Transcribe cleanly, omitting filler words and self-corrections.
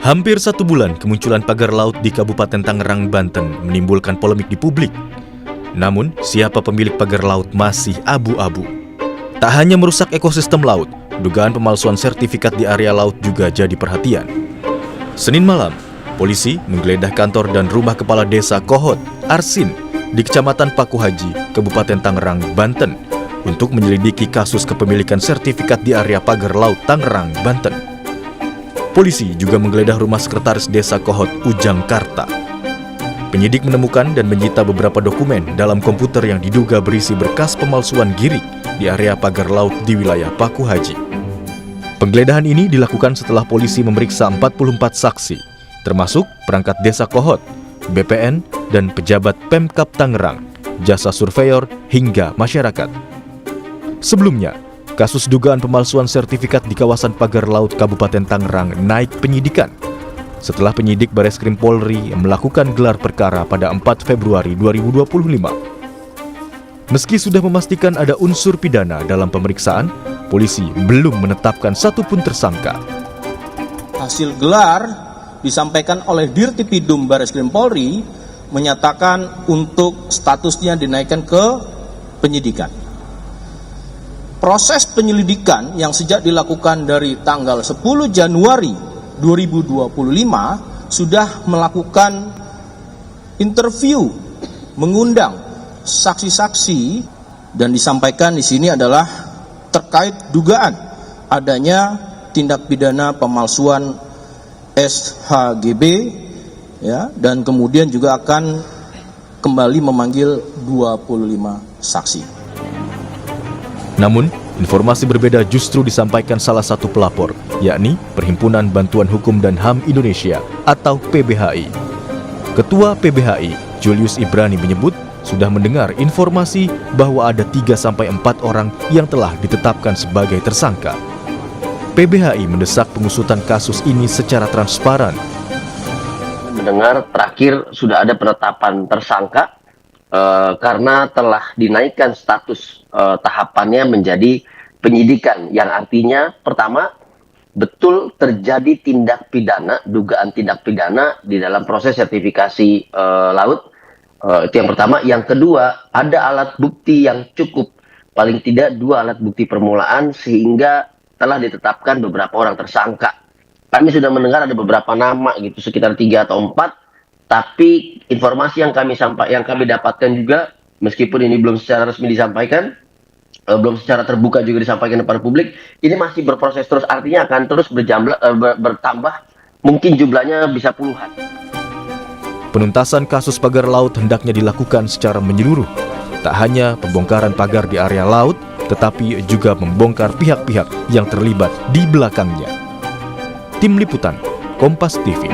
Hampir 1 bulan kemunculan pagar laut di Kabupaten Tangerang, Banten menimbulkan polemik di publik. Namun, siapa pemilik pagar laut masih abu-abu. Tak hanya merusak ekosistem laut, dugaan pemalsuan sertifikat di area laut juga jadi perhatian. Senin malam, polisi menggeledah kantor dan rumah Kepala Desa Kohot, Arsin, di Kecamatan Paku Haji, Kabupaten Tangerang, Banten, untuk menyelidiki kasus kepemilikan sertifikat di area pagar laut Tangerang, Banten. Polisi juga menggeledah rumah Sekretaris Desa Kohot, Ujang Karta. Penyidik menemukan dan menyita beberapa dokumen dalam komputer yang diduga berisi berkas pemalsuan girik di area pagar laut di wilayah Paku Haji. Penggeledahan ini dilakukan setelah polisi memeriksa 44 saksi, termasuk perangkat Desa Kohot, BPN, dan pejabat Pemkab Tangerang, jasa surveyor, hingga masyarakat. Sebelumnya, kasus dugaan pemalsuan sertifikat di kawasan pagar laut Kabupaten Tangerang naik penyidikan setelah penyidik Bareskrim Polri melakukan gelar perkara pada 4 Februari 2025. Meski sudah memastikan ada unsur pidana dalam pemeriksaan, polisi belum menetapkan satupun tersangka. Hasil gelar disampaikan oleh Dirtipidum Bareskrim Polri menyatakan untuk statusnya dinaikkan ke penyidikan. Proses penyelidikan yang sejak dilakukan dari tanggal 10 Januari 2025 sudah melakukan interview, mengundang saksi-saksi, dan disampaikan di sini adalah terkait dugaan adanya tindak pidana pemalsuan SHGB, ya, dan kemudian juga akan kembali memanggil 25 saksi. Namun, informasi berbeda justru disampaikan salah satu pelapor, yakni Perhimpunan Bantuan Hukum dan HAM Indonesia atau PBHI. Ketua PBHI, Julius Ibrani, menyebut sudah mendengar informasi bahwa ada 3-4 orang yang telah ditetapkan sebagai tersangka. PBHI mendesak pengusutan kasus ini secara transparan. Mendengar terakhir sudah ada penetapan tersangka karena telah dinaikkan status tahapannya menjadi penyidikan, yang artinya pertama betul terjadi tindak pidana, dugaan tindak pidana di dalam proses sertifikasi laut. Itu yang pertama. Yang kedua, ada alat bukti yang cukup, paling tidak 2 alat bukti permulaan, sehingga telah ditetapkan beberapa orang tersangka. Kami sudah mendengar ada beberapa nama gitu, sekitar 3 atau 4. Tapi informasi yang kami dapatkan juga, meskipun ini belum secara resmi disampaikan, belum secara terbuka juga disampaikan kepada publik, ini masih berproses terus, artinya akan terus bertambah, mungkin jumlahnya bisa puluhan. Penuntasan kasus pagar laut hendaknya dilakukan secara menyeluruh. Tak hanya pembongkaran pagar di area laut, tetapi juga membongkar pihak-pihak yang terlibat di belakangnya. Tim Liputan, Kompas TV.